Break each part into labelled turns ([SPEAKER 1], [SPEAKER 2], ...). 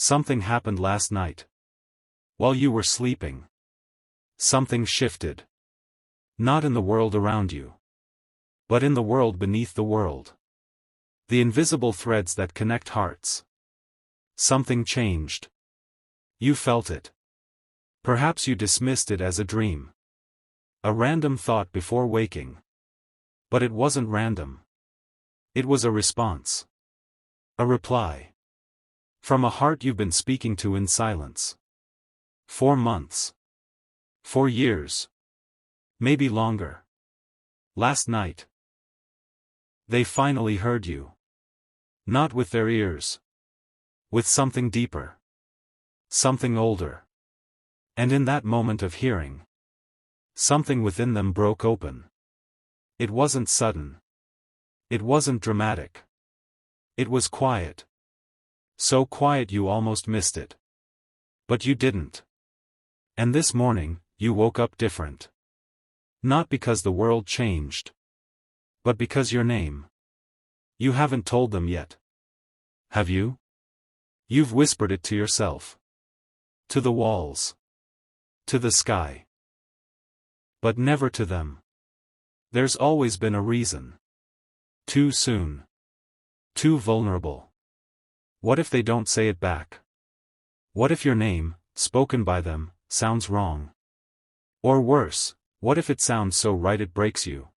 [SPEAKER 1] Something happened last night. While you were sleeping. Something shifted. Not in the world around you, but in the world beneath the world. The invisible threads that connect hearts. Something changed. You felt it. Perhaps you dismissed it as a dream. A random thought before waking. But it wasn't random. It was a response. A reply. From a heart you've been speaking to in silence. 4 months. 4 years. Maybe longer. Last night. They finally heard you. Not with their ears. With something deeper. Something older. And in that moment of hearing, something within them broke open. It wasn't sudden. It wasn't dramatic. It was quiet. So quiet you almost missed it. But you didn't. And this morning, you woke up different. Not because the world changed. But because your name. You haven't told them yet. Have you? You've whispered it to yourself. To the walls. To the sky. But never to them. There's always been a reason. Too soon. Too vulnerable. What if they don't say it back? What if your name, spoken by them, sounds wrong? Or worse, what if it sounds so right it breaks you?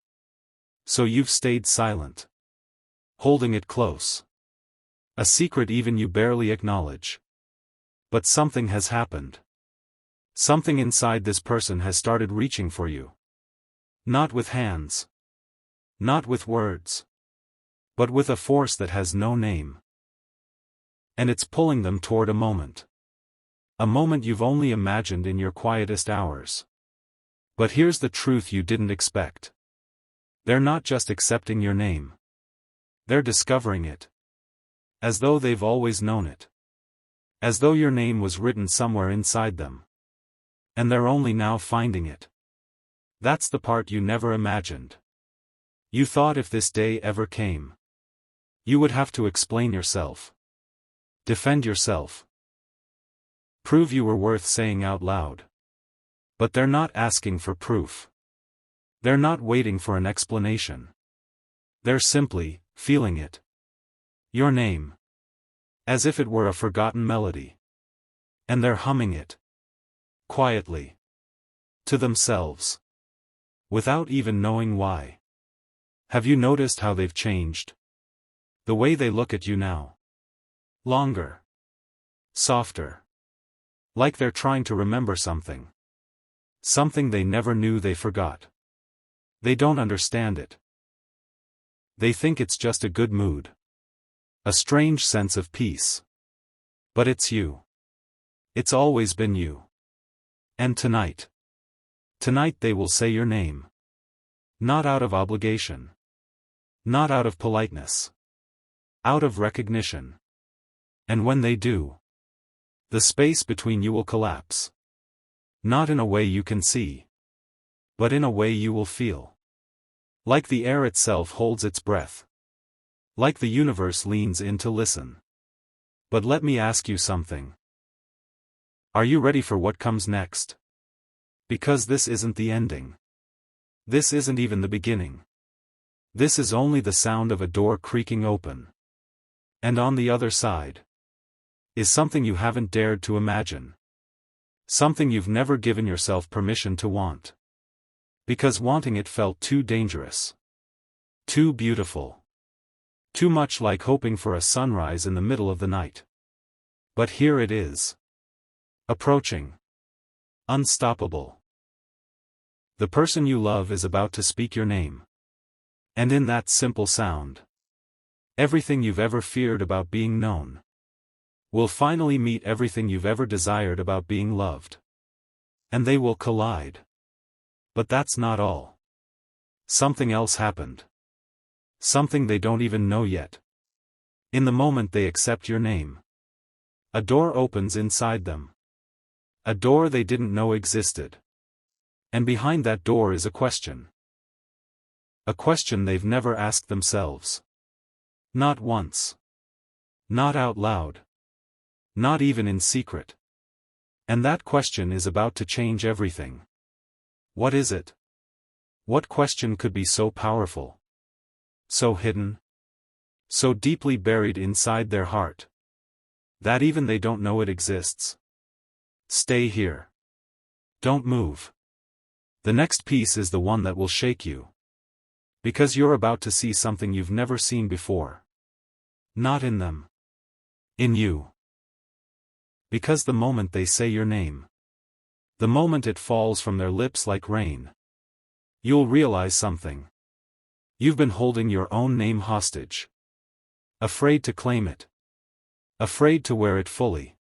[SPEAKER 1] So you've stayed silent. Holding it close. A secret even you barely acknowledge. But something has happened. Something inside this person has started reaching for you. Not with hands. Not with words. But with a force that has no name. And it's pulling them toward a moment. A moment you've only imagined in your quietest hours. But here's the truth you didn't expect. They're not just accepting your name. They're discovering it. As though they've always known it. As though your name was written somewhere inside them. And they're only now finding it. That's the part you never imagined. You thought if this day ever came, you would have to explain yourself. Defend yourself. Prove you were worth saying out loud. But they're not asking for proof. They're not waiting for an explanation. They're simply feeling it. Your name. As if it were a forgotten melody. And they're humming it. Quietly. To themselves. Without even knowing why. Have you noticed how they've changed? The way they look at you now. Longer. Softer. Like they're trying to remember something. Something they never knew they forgot. They don't understand it. They think it's just a good mood. A strange sense of peace. But it's you. It's always been you. And tonight. Tonight they will say your name. Not out of obligation. Not out of politeness. Out of recognition. And when they do, the space between you will collapse. Not in a way you can see. But in a way you will feel. Like the air itself holds its breath. Like the universe leans in to listen. But let me ask you something. Are you ready for what comes next? Because this isn't the ending. This isn't even the beginning. This is only the sound of a door creaking open. And on the other side is something you haven't dared to imagine. Something you've never given yourself permission to want. Because wanting it felt too dangerous. Too beautiful. Too much like hoping for a sunrise in the middle of the night. But here it is. Approaching. Unstoppable. The person you love is about to speak your name. And in that simple sound, everything you've ever feared about being known will finally meet everything you've ever desired about being loved. And they will collide. But that's not all. Something else happened. Something they don't even know yet. In the moment they accept your name, a door opens inside them. A door they didn't know existed. And behind that door is a question. A question they've never asked themselves. Not once. Not out loud. Not even in secret. And that question is about to change everything. What is it? What question could be so powerful? So hidden? So deeply buried inside their heart that even they don't know it exists. Stay here. Don't move. The next piece is the one that will shake you. Because you're about to see something you've never seen before. Not in them. In you. Because the moment they say your name, the moment it falls from their lips like rain, you'll realize something. You've been holding your own name hostage. Afraid to claim it. Afraid to wear it fully.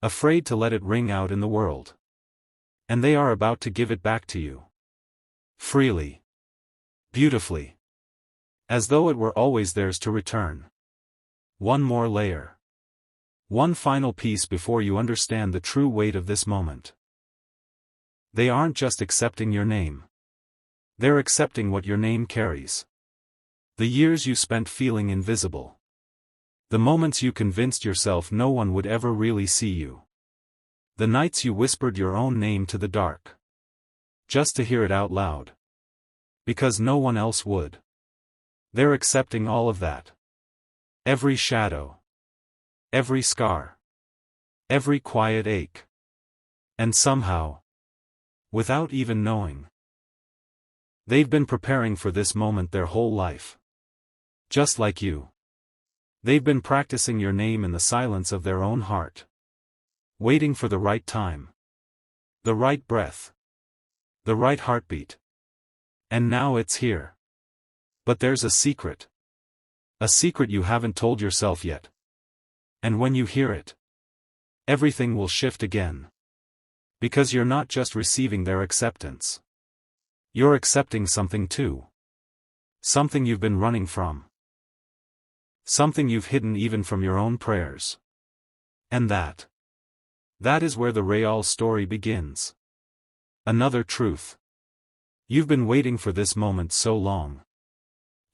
[SPEAKER 1] Afraid to let it ring out in the world. And they are about to give it back to you. Freely. Beautifully. As though it were always theirs to return. One more layer. One final piece before you understand the true weight of this moment. They aren't just accepting your name. They're accepting what your name carries. The years you spent feeling invisible. The moments you convinced yourself no one would ever really see you. The nights you whispered your own name to the dark. Just to hear it out loud. Because no one else would. They're accepting all of that. Every shadow. Every scar. Every quiet ache. And somehow, without even knowing, they've been preparing for this moment their whole life. Just like you. They've been practicing your name in the silence of their own heart. Waiting for the right time. The right breath. The right heartbeat. And now it's here. But there's a secret. A secret you haven't told yourself yet. And when you hear it, everything will shift again. Because you're not just receiving their acceptance. You're accepting something too. Something you've been running from. Something you've hidden even from your own prayers. And that is where the real story begins. Another truth. You've been waiting for this moment so long.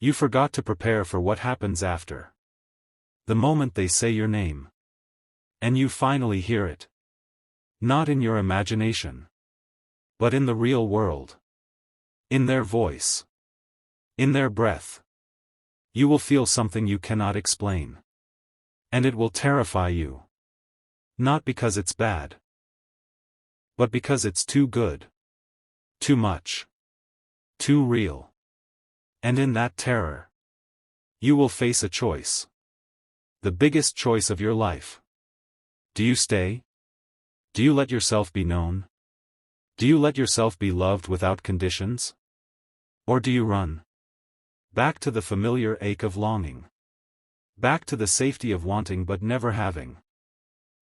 [SPEAKER 1] You forgot to prepare for what happens after. The moment they say your name. And you finally hear it. Not in your imagination. But in the real world. In their voice. In their breath. You will feel something you cannot explain. And it will terrify you. Not because it's bad. But because it's too good. Too much. Too real. And in that terror, you will face a choice. The biggest choice of your life. Do you stay? Do you let yourself be known? Do you let yourself be loved without conditions? Or do you run? Back to the familiar ache of longing. Back to the safety of wanting but never having.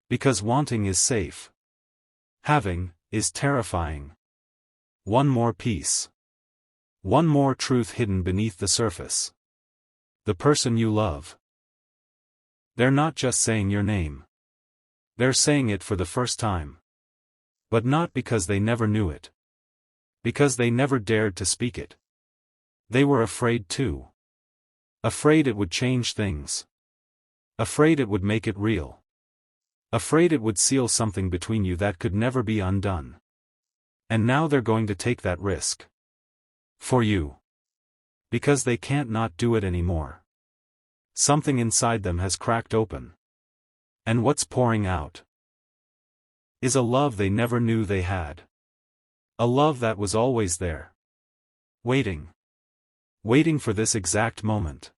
[SPEAKER 1] Because wanting is safe. Having is terrifying. One more piece. One more truth hidden beneath the surface. The person you love. They're not just saying your name. They're saying it for the first time. But not because they never knew it. Because they never dared to speak it. They were afraid too. Afraid it would change things. Afraid it would make it real. Afraid it would seal something between you that could never be undone. And now they're going to take that risk. For you. Because they can't not do it anymore. Something inside them has cracked open. And what's pouring out is a love they never knew they had. A love that was always there. Waiting. Waiting for this exact moment.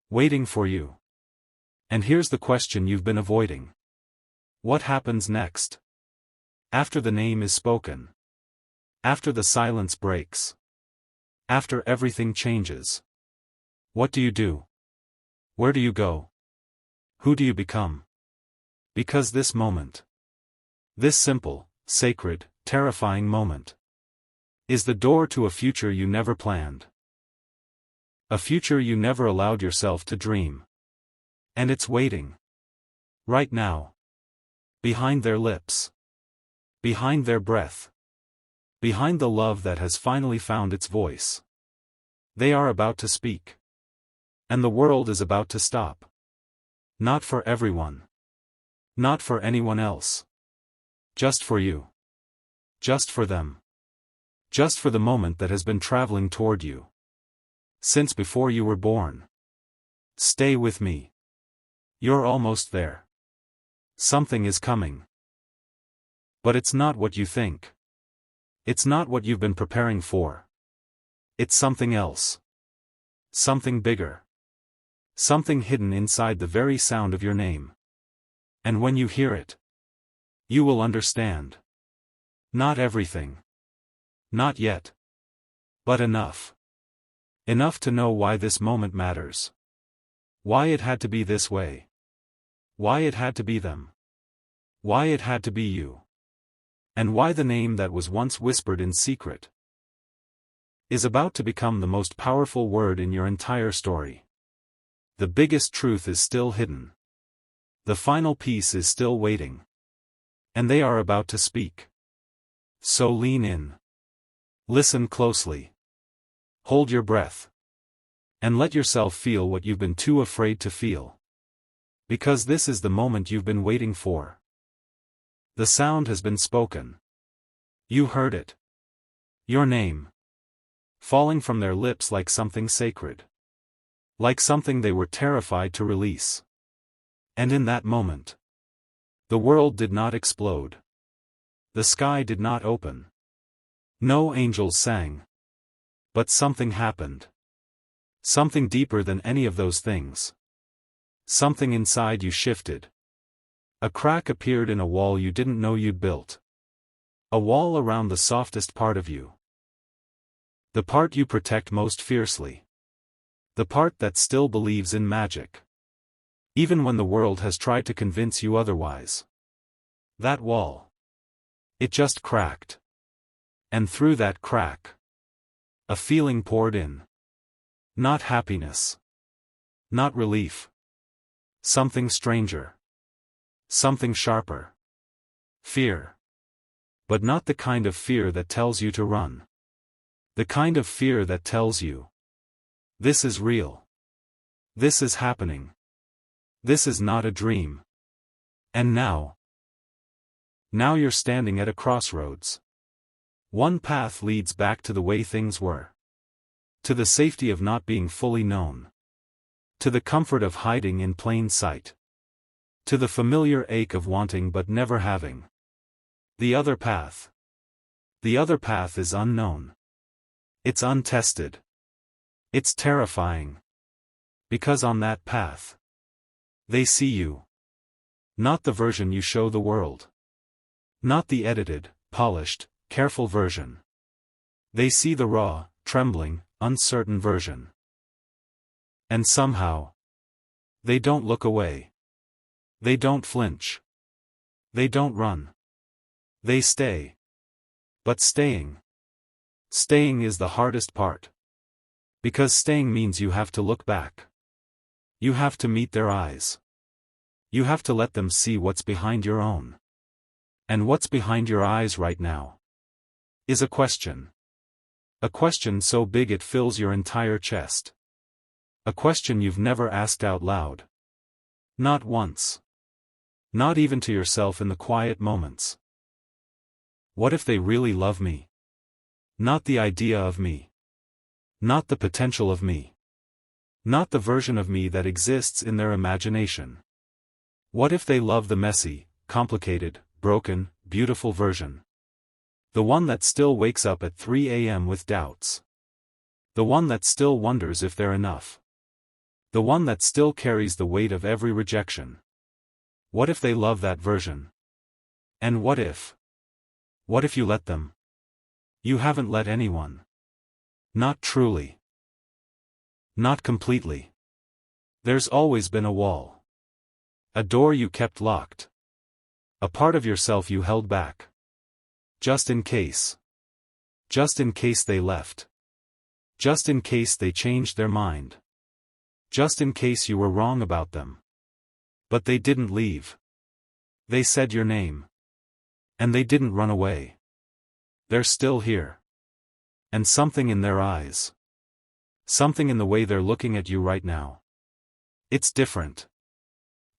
[SPEAKER 1] Waiting for you. And here's the question you've been avoiding. What happens next? After the name is spoken. After the silence breaks. After everything changes. What do you do? Where do you go? Who do you become? Because this moment. This simple, sacred, terrifying moment. Is the door to a future you never planned. A future you never allowed yourself to dream. And it's waiting. Right now. Behind their lips. Behind their breath. Behind the love that has finally found its voice. They are about to speak. And the world is about to stop. Not for everyone. Not for anyone else. Just for you. Just for them. Just for the moment that has been traveling toward you. Since before you were born. Stay with me. You're almost there. Something is coming. But it's not what you think. It's not what you've been preparing for. It's something else. Something bigger. Something hidden inside the very sound of your name. And when you hear it, you will understand. Not everything. Not yet. But enough. Enough to know why this moment matters. Why it had to be this way. Why it had to be them. Why it had to be you. And why the name that was once whispered in secret is about to become the most powerful word in your entire story. The biggest truth is still hidden. The final piece is still waiting. And they are about to speak. So lean in. Listen closely. Hold your breath. And let yourself feel what you've been too afraid to feel. Because this is the moment you've been waiting for. The sound has been spoken. You heard it. Your name. Falling from their lips like something sacred. Like something they were terrified to release. And in that moment, the world did not explode. The sky did not open. No angels sang. But something happened. Something deeper than any of those things. Something inside you shifted. A crack appeared in a wall you didn't know you'd built. A wall around the softest part of you. The part you protect most fiercely. The part that still believes in magic. Even when the world has tried to convince you otherwise. That wall. It just cracked. And through that crack, a feeling poured in. Not happiness. Not relief. Something stranger. Something sharper. Fear. But not the kind of fear that tells you to run. The kind of fear that tells you, this is real. This is happening. This is not a dream. And now you're standing at a crossroads. One path leads back to the way things were. To the safety of not being fully known. To the comfort of hiding in plain sight. To the familiar ache of wanting but never having. The other path. The other path is unknown. It's untested. It's terrifying. Because on that path, they see you. Not the version you show the world. Not the edited, polished, careful version. They see the raw, trembling, uncertain version. And somehow, they don't look away. They don't flinch. They don't run. They stay. But staying is the hardest part. Because staying means you have to look back. You have to meet their eyes. You have to let them see what's behind your own. And what's behind your eyes right now is a question. A question so big it fills your entire chest. A question you've never asked out loud. Not once. Not even to yourself in the quiet moments. What if they really love me? Not the idea of me. Not the potential of me. Not the version of me that exists in their imagination. What if they love the messy, complicated, broken, beautiful version? The one that still wakes up at 3 a.m. with doubts. The one that still wonders if they're enough. The one that still carries the weight of every rejection. What if they love that version? And what if you let them? You haven't let anyone. Not truly. Not completely. There's always been a wall. A door you kept locked. A part of yourself you held back. Just in case. Just in case they left. Just in case they changed their mind. Just in case you were wrong about them. But they didn't leave. They said your name. And they didn't run away. They're still here. And something in their eyes. Something in the way they're looking at you right now. It's different.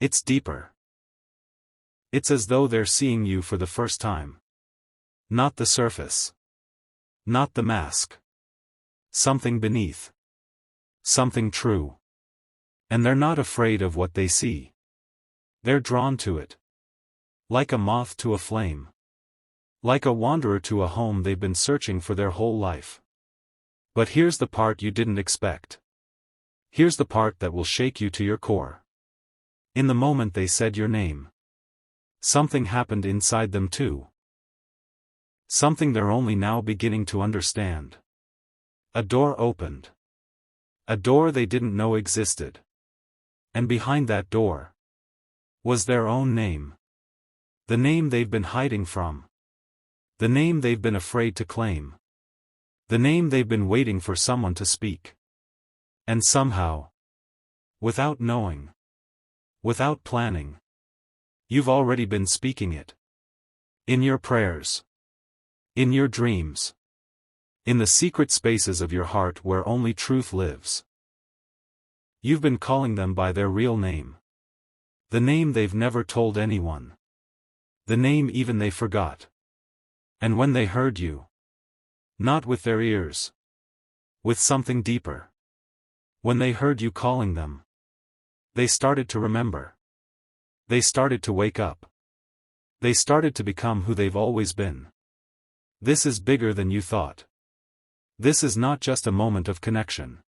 [SPEAKER 1] It's deeper. It's as though they're seeing you for the first time. Not the surface. Not the mask. Something beneath. Something true. And they're not afraid of what they see. They're drawn to it. Like a moth to a flame. Like a wanderer to a home they've been searching for their whole life. But here's the part you didn't expect. Here's the part that will shake you to your core. In the moment they said your name, something happened inside them too. Something they're only now beginning to understand. A door opened. A door they didn't know existed. And behind that door was their own name. The name they've been hiding from. The name they've been afraid to claim. The name they've been waiting for someone to speak. And somehow, without knowing, without planning, you've already been speaking it. In your prayers. In your dreams. In the secret spaces of your heart where only truth lives. You've been calling them by their real name. The name they've never told anyone. The name even they forgot. And when they heard you, not with their ears, with something deeper. When they heard you calling them, they started to remember. They started to wake up. They started to become who they've always been. This is bigger than you thought. This is not just a moment of connection.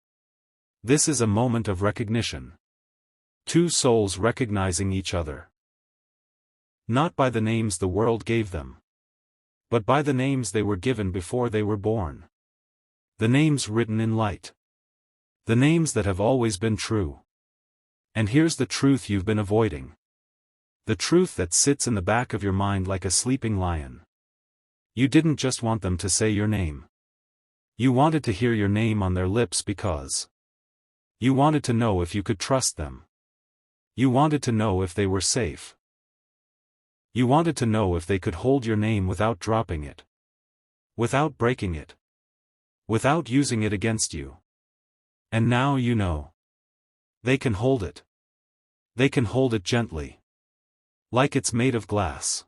[SPEAKER 1] This is a moment of recognition. Two souls recognizing each other. Not by the names the world gave them, but by the names they were given before they were born. The names written in light. The names that have always been true. And here's the truth you've been avoiding. The truth that sits in the back of your mind like a sleeping lion. You didn't just want them to say your name. You wanted to hear your name on their lips because you wanted to know if you could trust them. You wanted to know if they were safe. You wanted to know if they could hold your name without dropping it. Without breaking it. Without using it against you. And now you know. They can hold it. They can hold it gently. Like it's made of glass.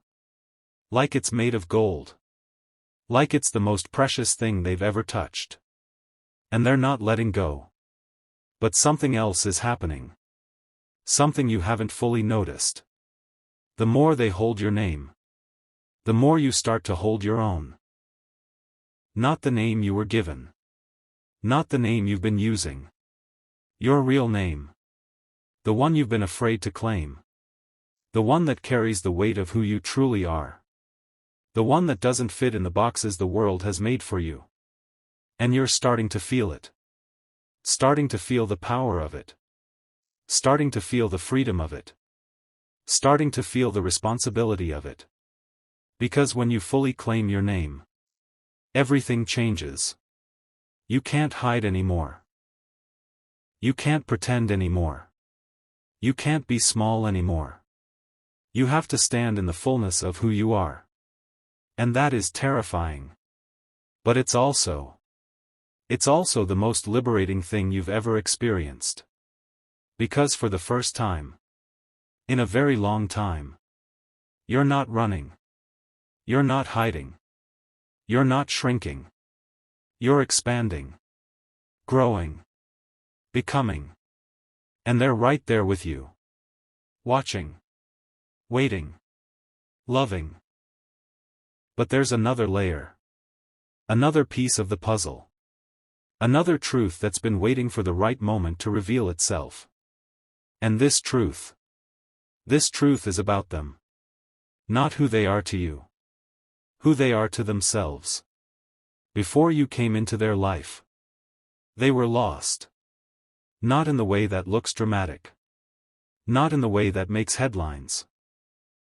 [SPEAKER 1] Like it's made of gold. Like it's the most precious thing they've ever touched. And they're not letting go. But something else is happening. Something you haven't fully noticed. The more they hold your name, the more you start to hold your own. Not the name you were given. Not the name you've been using. Your real name. The one you've been afraid to claim. The one that carries the weight of who you truly are. The one that doesn't fit in the boxes the world has made for you. And you're starting to feel it. Starting to feel the power of it. Starting to feel the freedom of it. Starting to feel the responsibility of it. Because when you fully claim your name, everything changes. You can't hide anymore. You can't pretend anymore. You can't be small anymore. You have to stand in the fullness of who you are. And that is terrifying. But it's also the most liberating thing you've ever experienced. Because for the first time, in a very long time, you're not running. You're not hiding. You're not shrinking. You're expanding. Growing. Becoming. And they're right there with you. Watching. Waiting. Loving. But there's another layer. Another piece of the puzzle. Another truth that's been waiting for the right moment to reveal itself. And this truth is about them. Not who they are to you. Who they are to themselves. Before you came into their life, they were lost. Not in the way that looks dramatic. Not in the way that makes headlines.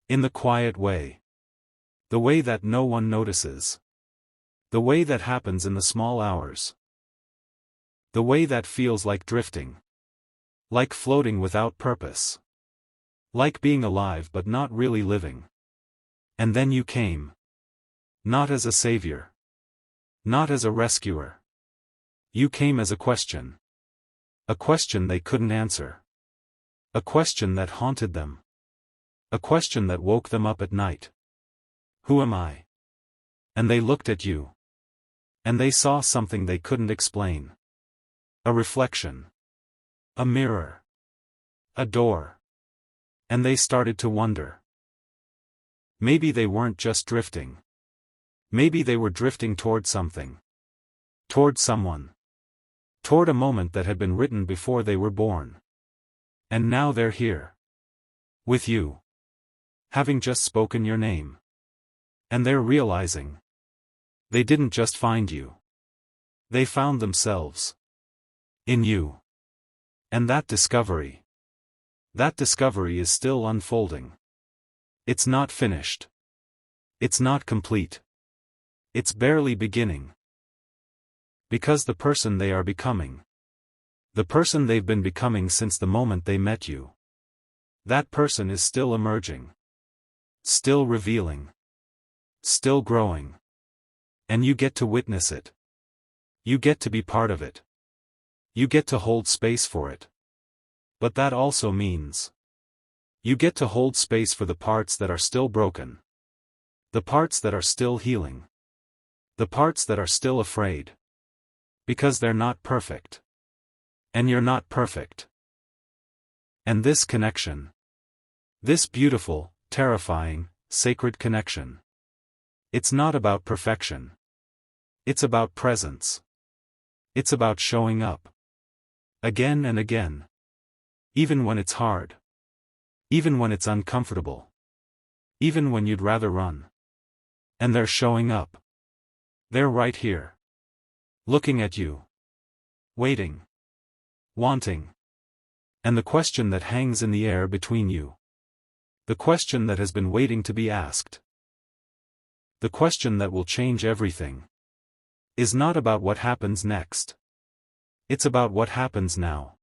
[SPEAKER 1] In the quiet way. The way that no one notices. The way that happens in the small hours. The way that feels like drifting. Like floating without purpose. Like being alive but not really living. And then you came. Not as a savior. Not as a rescuer. You came as a question. A question they couldn't answer. A question that haunted them. A question that woke them up at night. Who am I? And they looked at you. And they saw something they couldn't explain. A reflection. A mirror. A door. And they started to wonder. Maybe they weren't just drifting. Maybe they were drifting toward something. Toward someone. Toward a moment that had been written before they were born. And now they're here. With you. Having just spoken your name. And they're realizing. They didn't just find you. They found themselves. In you. And that discovery is still unfolding. It's not finished. It's not complete. It's barely beginning. Because the person they are becoming. The person they've been becoming since the moment they met you. That person is still emerging. Still revealing. Still growing. And you get to witness it. You get to be part of it. You get to hold space for it. But that also means you get to hold space for the parts that are still broken. The parts that are still healing. The parts that are still afraid. Because they're not perfect. And you're not perfect. And this connection. This beautiful, terrifying, sacred connection. It's not about perfection. It's about presence. It's about showing up. Again and again. Even when it's hard. Even when it's uncomfortable. Even when you'd rather run. And they're showing up. They're right here. Looking at you. Waiting. Wanting. And the question that hangs in the air between you. The question that has been waiting to be asked. The question that will change everything. Is not about what happens next. It's about what happens now.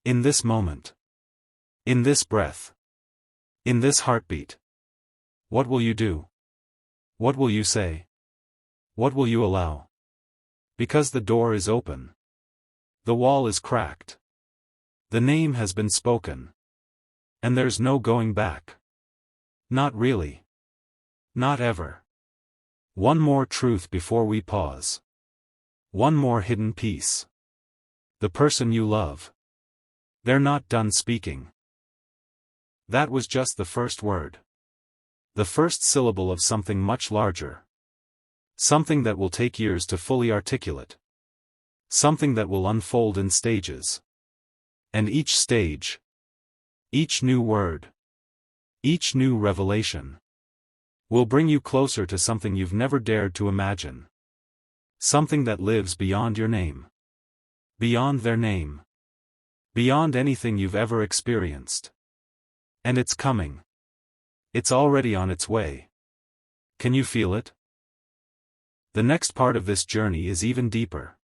[SPEAKER 1] In this moment. In this breath. In this heartbeat. What will you do? What will you say? What will you allow? Because the door is open. The wall is cracked. The name has been spoken. And there's no going back. Not really. Not ever. One more truth before we pause. One more hidden piece. The person you love. They're not done speaking. That was just the first word. The first syllable of something much larger. Something that will take years to fully articulate. Something that will unfold in stages. And each stage. Each new word. Each new revelation. Will bring you closer to something you've never dared to imagine. Something that lives beyond your name. Beyond their name. Beyond anything you've ever experienced. And it's coming. It's already on its way. Can you feel it? The next part of this journey is even deeper.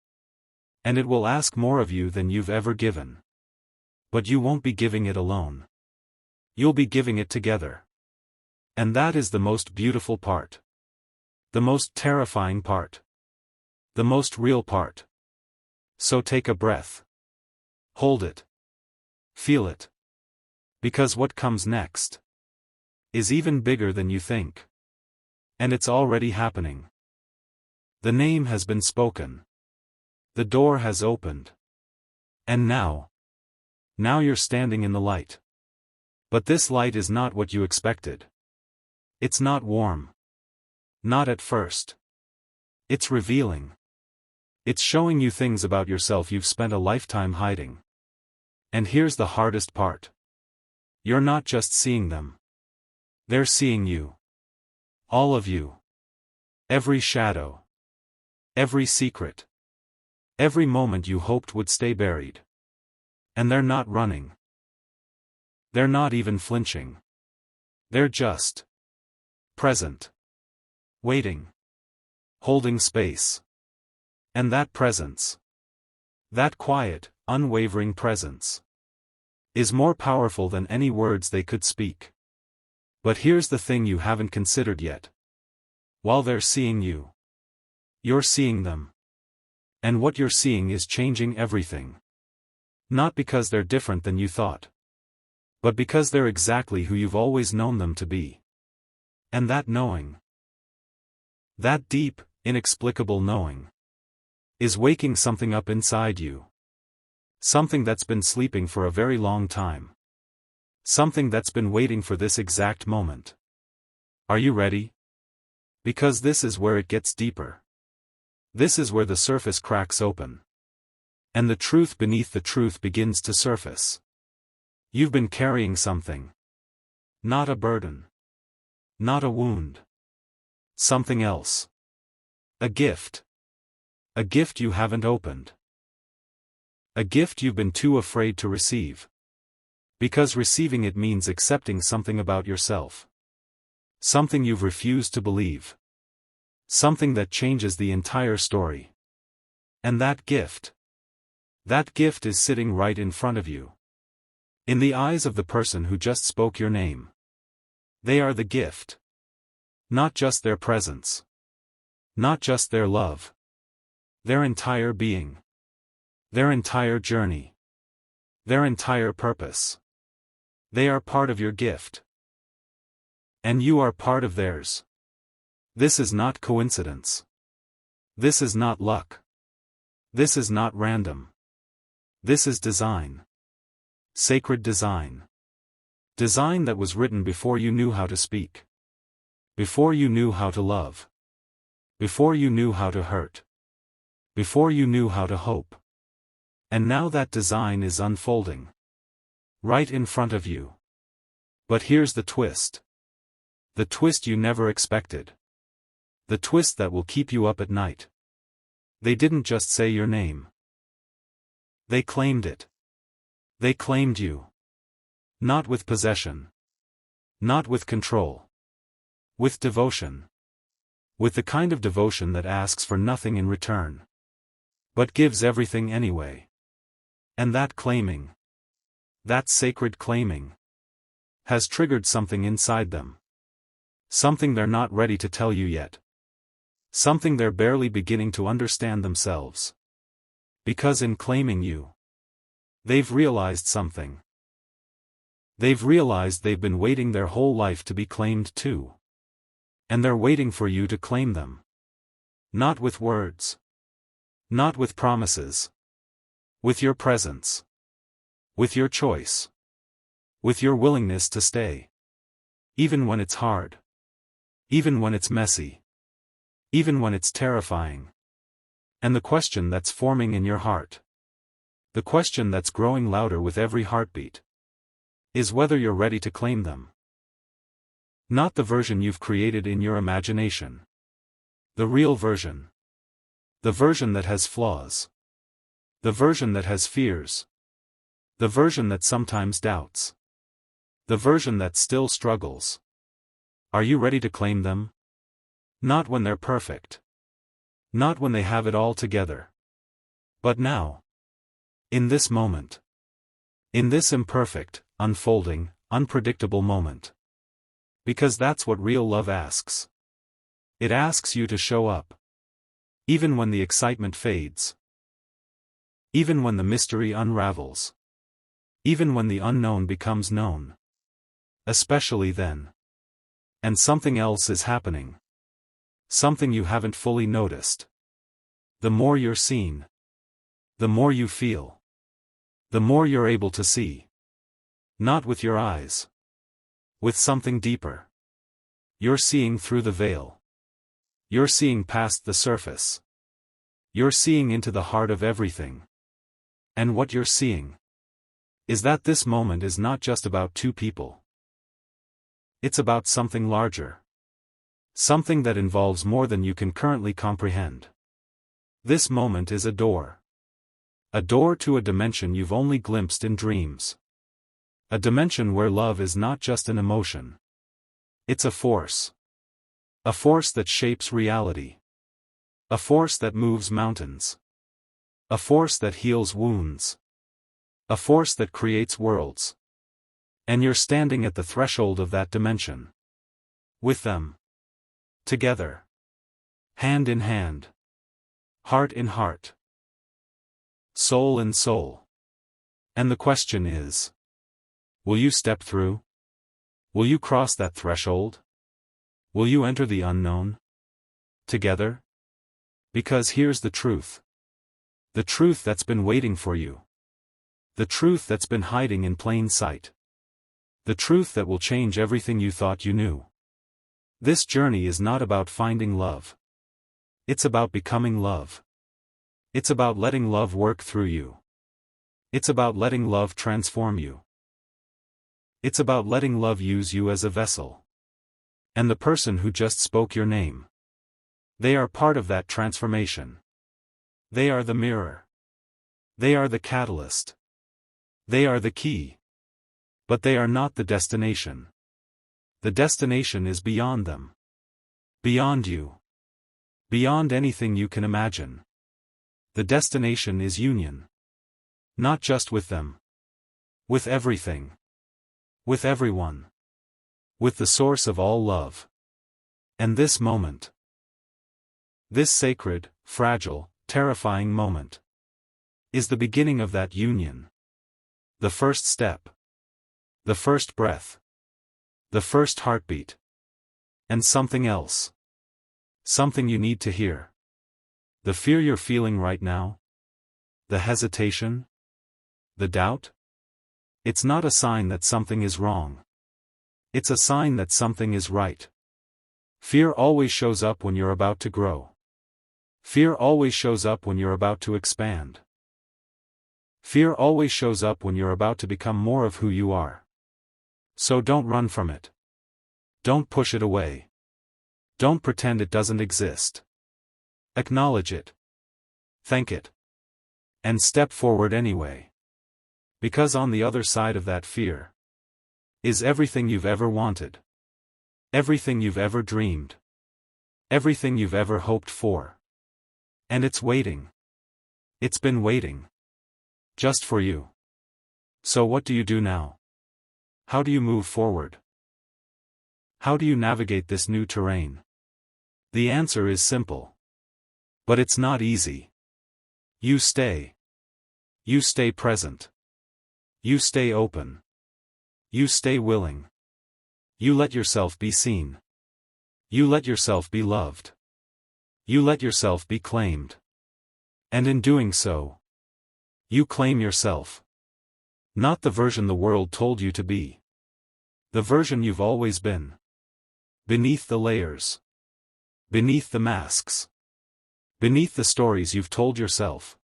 [SPEAKER 1] And it will ask more of you than you've ever given. But you won't be giving it alone. You'll be giving it together. And that is the most beautiful part. The most terrifying part. The most real part. So take a breath. Hold it. Feel it. Because what comes next is even bigger than you think. And it's already happening. The name has been spoken. The door has opened. And now you're standing in the light. But this light is not what you expected. It's not warm. Not at first. It's revealing. It's showing you things about yourself you've spent a lifetime hiding. And here's the hardest part. You're not just seeing them. They're seeing you. All of you. Every shadow. Every secret. Every moment you hoped would stay buried. And they're not running. They're not even flinching. They're just present. Waiting. Holding space. And that presence. That quiet, unwavering presence. Is more powerful than any words they could speak. But here's the thing you haven't considered yet. While they're seeing you, you're seeing them. And what you're seeing is changing everything. Not because they're different than you thought. but because they're exactly who you've always known them to be. And that knowing, that deep, inexplicable knowing, is waking something up inside you. Something that's been sleeping for a very long time. Something that's been waiting for this exact moment. Are you ready? Because this is where it gets deeper. This is where the surface cracks open. And the truth beneath the truth begins to surface. You've been carrying something. Not a burden. Not a wound. Something else. A gift. A gift you haven't opened. A gift you've been too afraid to receive. Because receiving it means accepting something about yourself. Something you've refused to believe. Something that changes the entire story. And that gift is sitting right in front of you. In the eyes of the person who just spoke your name. They are the gift. Not just their presence. Not just their love. Their entire being. Their entire journey. Their entire purpose. They are part of your gift. And you are part of theirs. This is not coincidence. This is not luck. This is not random. This is design. Sacred design. Design that was written before you knew how to speak. Before you knew how to love. Before you knew how to hurt. Before you knew how to hope. And now that design is unfolding. Right in front of you. But here's the twist. The twist you never expected. The twist that will keep you up at night. They didn't just say your name. They claimed it. They claimed you. Not with possession. Not with control. With devotion. With the kind of devotion that asks for nothing in return. But gives everything anyway. And that claiming. That sacred claiming. Has triggered something inside them. Something they're not ready to tell you yet. Something they're barely beginning to understand themselves. Because in claiming you, they've realized something. They've realized they've been waiting their whole life to be claimed too. And they're waiting for you to claim them. Not with words. Not with promises. With your presence. With your choice. With your willingness to stay. Even when it's hard. Even when it's messy. Even when it's terrifying. And the question that's forming in your heart. The question that's growing louder with every heartbeat. Is whether you're ready to claim them. Not the version you've created in your imagination. The real version. The version that has flaws. The version that has fears. The version that sometimes doubts. The version that still struggles. Are you ready to claim them? Not when they're perfect. Not when they have it all together. But now. In this moment. In this imperfect, unfolding, unpredictable moment. Because that's what real love asks. It asks you to show up. Even when the excitement fades. Even when the mystery unravels. Even when the unknown becomes known. Especially then. And something else is happening. Something you haven't fully noticed. The more you're seen. The more you feel. The more you're able to see. Not with your eyes. With something deeper. You're seeing through the veil. You're seeing past the surface. You're seeing into the heart of everything. And what you're seeing is that this moment is not just about two people. It's about something larger. Something that involves more than you can currently comprehend. This moment is a door. A door to a dimension you've only glimpsed in dreams. A dimension where love is not just an emotion. It's a force. A force that shapes reality. A force that moves mountains. A force that heals wounds. A force that creates worlds. And you're standing at the threshold of that dimension. With them. Together. Hand in hand. Heart in heart. Soul in soul. And the question is, Will you step through? Will you cross that threshold? Will you enter the unknown? Together? Because here's the truth. The truth that's been waiting for you. The truth that's been hiding in plain sight. The truth that will change everything you thought you knew. This journey is not about finding love. It's about becoming love. It's about letting love work through you. It's about letting love transform you. It's about letting love use you as a vessel. And the person who just spoke your name. They are part of that transformation. They are the mirror. They are the catalyst. They are the key. But they are not the destination. The destination is beyond them. Beyond you. Beyond anything you can imagine. The destination is union. Not just with them. With everything. With everyone. With the source of all love. And this moment. This sacred, fragile, terrifying moment. Is the beginning of that union. The first step. The first breath. The first heartbeat. And something else. Something you need to hear. The fear you're feeling right now? The hesitation? The doubt? It's not a sign that something is wrong. It's a sign that something is right. Fear always shows up when you're about to grow. Fear always shows up when you're about to expand. Fear always shows up when you're about to become more of who you are. So don't run from it. Don't push it away. Don't pretend it doesn't exist. Acknowledge it. Thank it. And step forward anyway. Because on the other side of that fear is everything you've ever wanted. Everything you've ever dreamed. Everything you've ever hoped for. And it's waiting. It's been waiting. Just for you. So what do you do now? How do you move forward? How do you navigate this new terrain? The answer is simple. But it's not easy. You stay. You stay present. You stay open. You stay willing. You let yourself be seen. You let yourself be loved. You let yourself be claimed. And in doing so, you claim yourself. Not the version the world told you to be. The version you've always been. Beneath the layers. Beneath the masks. Beneath the stories you've told yourself.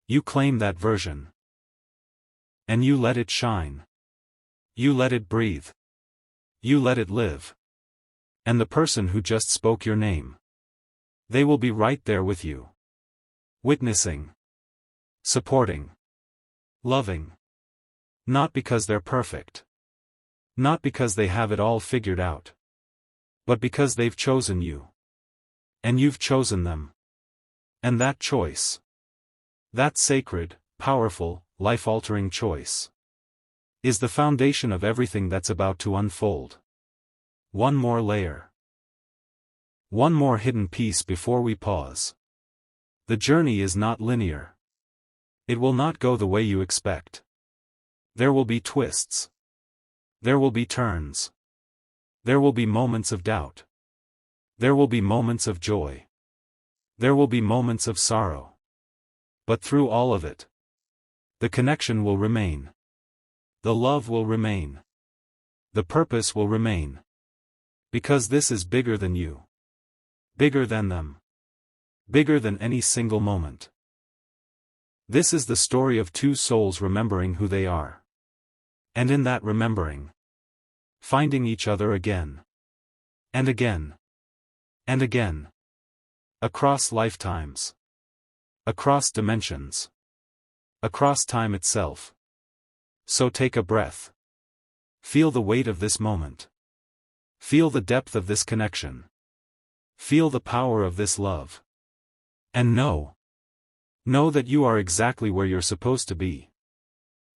[SPEAKER 1] You claim that version. And you let it shine. You let it breathe. You let it live. And the person who just spoke your name. They will be right there with you. Witnessing. Supporting. Loving. Not because they're perfect. Not because they have it all figured out. But because they've chosen you. And you've chosen them. And that choice. That sacred, powerful, life-altering choice. Is the foundation of everything that's about to unfold. One more layer. One more hidden piece before we pause. The journey is not linear. It will not go the way you expect. There will be twists. There will be turns. There will be moments of doubt. There will be moments of joy. There will be moments of sorrow. But through all of it, the connection will remain. The love will remain. The purpose will remain. Because this is bigger than you. Bigger than them. Bigger than any single moment. This is the story of two souls remembering who they are. And in that remembering, finding each other again. And again. And again. Across lifetimes. Across dimensions. Across time itself. So take a breath. Feel the weight of this moment. Feel the depth of this connection. Feel the power of this love. And know that you are exactly where you're supposed to be.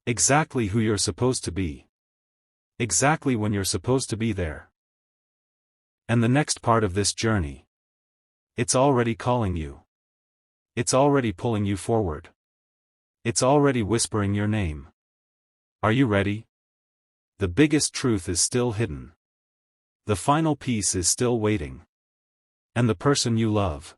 [SPEAKER 1] Exactly who you're supposed to be. Exactly when you're supposed to be there. And the next part of this journey. It's already calling you. It's already pulling you forward. It's already whispering your name. Are you ready? The biggest truth is still hidden. The final piece is still waiting. And the person you love